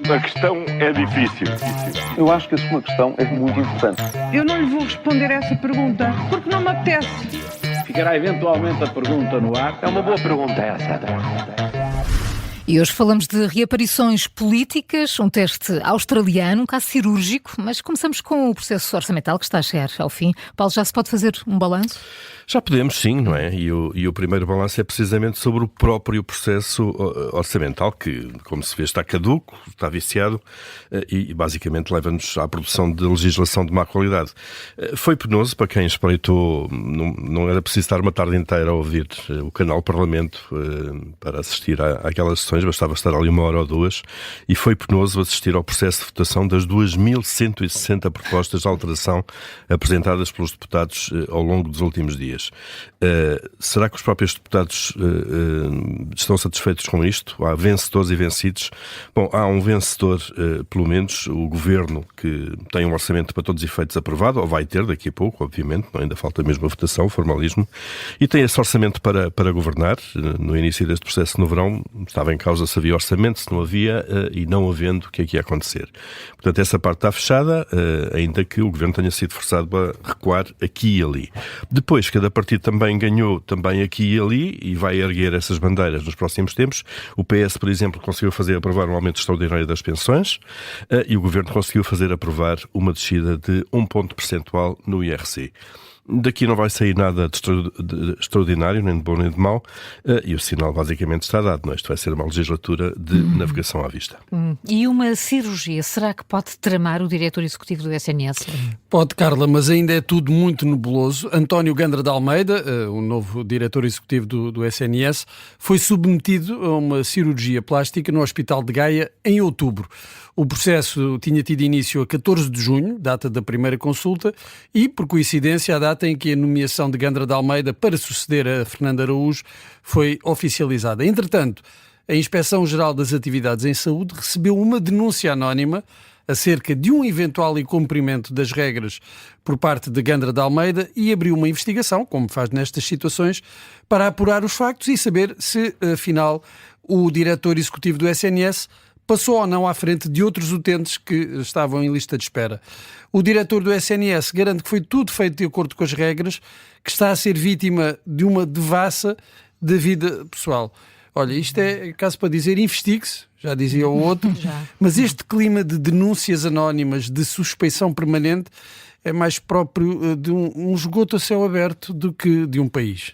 A questão é difícil. Eu acho que a sua questão é muito importante. Eu não lhe vou responder essa pergunta porque não me apetece. Ficará eventualmente a pergunta no ar. É uma boa pergunta essa. E hoje falamos de reaparições políticas, um teste australiano, um caso cirúrgico, mas começamos com o processo orçamental que está a chegar ao fim. Paulo, já se pode fazer um balanço? Já podemos, sim, não é? E o primeiro balanço é precisamente sobre o próprio processo orçamental, que, como se vê, está caduco, está viciado e basicamente leva-nos à produção de legislação de má qualidade. Foi penoso para quem espreitou, não era preciso estar uma tarde inteira a ouvir o canal Parlamento para assistir àquelas sessões, bastava estar ali uma hora ou duas, e foi penoso assistir ao processo de votação das 2.160 propostas de alteração apresentadas pelos deputados ao longo dos últimos dias. Será que os próprios deputados estão satisfeitos com isto? Há vencedores e vencidos? Bom, há um vencedor, pelo menos, o Governo, que tem um orçamento para todos os efeitos aprovado, ou vai ter daqui a pouco, obviamente, ainda falta mesmo a votação, o formalismo, e tem esse orçamento para governar. No início deste processo no verão estava em causa se havia orçamento, se não havia, e não havendo, o que é que ia acontecer? Portanto, essa parte está fechada, ainda que o Governo tenha sido forçado a recuar aqui e ali. Depois, cada partido também ganhou também aqui e ali e vai erguer essas bandeiras nos próximos tempos. O PS, por exemplo, conseguiu fazer aprovar um aumento extraordinário das pensões e o Governo conseguiu fazer aprovar uma descida de 1 ponto percentual no IRC. Daqui não vai sair nada de extraordinário, nem de bom nem de mau, e o sinal basicamente está dado, não é? Isto vai ser uma legislatura de navegação à vista. E uma cirurgia, será que pode tramar o diretor executivo do SNS? Pode, Carla, mas ainda é tudo muito nebuloso. António Gandra de Almeida, o novo diretor executivo do SNS, foi submetido a uma cirurgia plástica no Hospital de Gaia em outubro. O processo tinha tido início a 14 de junho, data da primeira consulta, e, por coincidência, a data em que a nomeação de Gandra de Almeida para suceder a Fernando Araújo foi oficializada. Entretanto, a Inspeção-Geral das Atividades em Saúde recebeu uma denúncia anónima acerca de um eventual incumprimento das regras por parte de Gandra de Almeida e abriu uma investigação, como faz nestas situações, para apurar os factos e saber se, afinal, o diretor executivo do SNS passou ou não à frente de outros utentes que estavam em lista de espera. O diretor do SNS garante que foi tudo feito de acordo com as regras, que está a ser vítima de uma devassa da vida pessoal. Olha, isto é caso para dizer, investigue-se, já dizia o outro, mas este clima de denúncias anónimas, de suspeição permanente, é mais próprio de um esgoto a céu aberto do que de um país.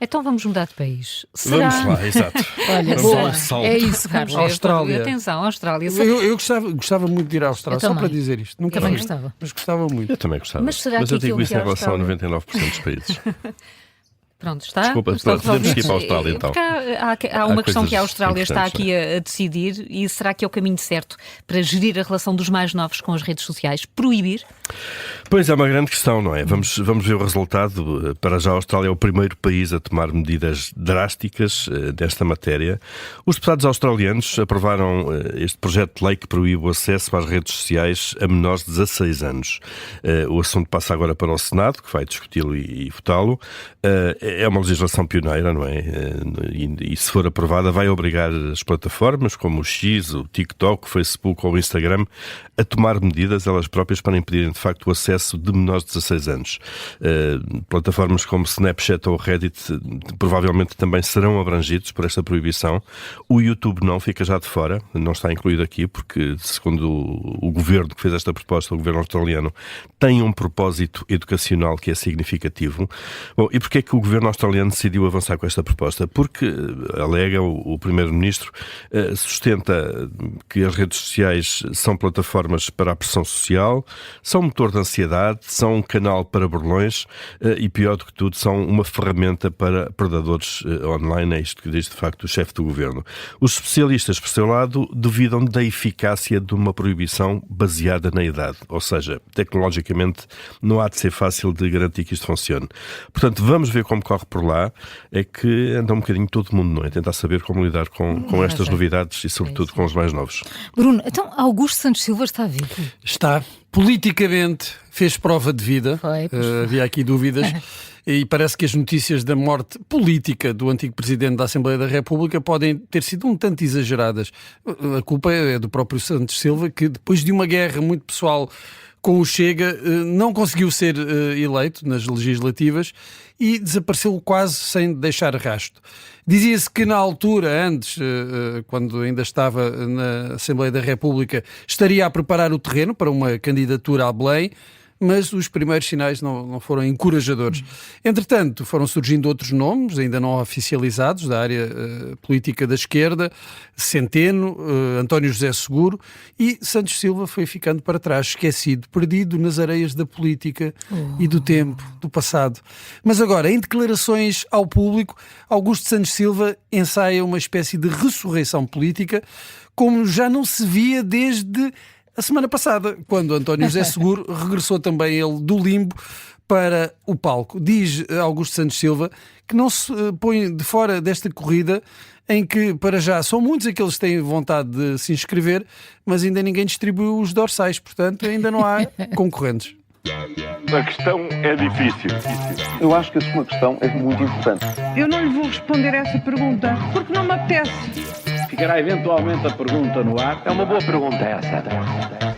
Então vamos mudar de país. Será? Vamos lá, exato. Olha, boa. É isso, Carlos. Austrália. Atenção, Austrália. Eu gostava muito de ir à Austrália, só para dizer isto. Nunca também fui, gostava. Mas gostava muito. Eu também gostava. Mas será que eu digo aquilo isso que em relação a Austrália... 99% dos países. Pronto, está. Desculpa, podemos seguir para a Austrália então. Há uma questão que a coisas Austrália está importantes, aqui a decidir, e será que é o caminho certo para gerir a relação dos mais novos com as redes sociais? Proibir? Pois é uma grande questão, não é? Vamos ver o resultado. Para já a Austrália é o primeiro país a tomar medidas drásticas desta matéria. Os deputados australianos aprovaram este projeto de lei que proíbe o acesso às redes sociais a menores de 16 anos. O assunto passa agora para o Senado, que vai discuti-lo e votá-lo. É uma legislação pioneira, não é? E se for aprovada vai obrigar as plataformas como o X, o TikTok, o Facebook ou o Instagram a tomar medidas elas próprias para impedirem de facto o acesso de menores de 16 anos. Plataformas como Snapchat ou Reddit provavelmente também serão abrangidos por esta proibição. O YouTube não, fica já de fora, não está incluído aqui porque, segundo o governo que fez esta proposta, o governo australiano, tem um propósito educacional que é significativo. Bom, e porquê é que o governo australiano decidiu avançar com esta proposta? Porque, alega o primeiro-ministro, sustenta que as redes sociais são plataformas para a pressão social, são motor de ansiedade, são um canal para burlões e, pior do que tudo, são uma ferramenta para predadores online. É isto que diz, de facto, o chefe do governo. Os especialistas, por seu lado, duvidam da eficácia de uma proibição baseada na idade. Ou seja, tecnologicamente não há de ser fácil de garantir que isto funcione. Portanto, vamos ver como corre por lá. É que anda um bocadinho todo mundo, não é? Tentar saber como lidar com estas novidades e, sobretudo, com os mais novos. Bruno, então Augusto Santos Silva está vivo? Está. politicamente fez prova de vida. Foi, pois foi. Havia aqui dúvidas. E parece que as notícias da morte política do antigo Presidente da Assembleia da República podem ter sido um tanto exageradas. A culpa é do próprio Santos Silva, que depois de uma guerra muito pessoal com o Chega, não conseguiu ser eleito nas legislativas e desapareceu quase sem deixar rastro. Dizia-se que na altura, antes, quando ainda estava na Assembleia da República, estaria a preparar o terreno para uma candidatura a Belém, mas os primeiros sinais não foram encorajadores. Entretanto, foram surgindo outros nomes, ainda não oficializados, da área política da esquerda, Centeno, António José Seguro, e Santos Silva foi ficando para trás, esquecido, perdido nas areias da política e do tempo, do passado. Mas agora, em declarações ao público, Augusto Santos Silva ensaia uma espécie de ressurreição política, como já não se via desde a semana passada, quando António José Seguro regressou também ele do limbo para o palco. Diz Augusto Santos Silva que não se põe de fora desta corrida em que, para já, são muitos aqueles que têm vontade de se inscrever, mas ainda ninguém distribuiu os dorsais, portanto ainda não há concorrentes. A questão é difícil. Eu acho que a sua questão é muito importante. Eu não lhe vou responder essa pergunta porque não me apetece. Ficará eventualmente a pergunta no ar. É uma boa pergunta essa.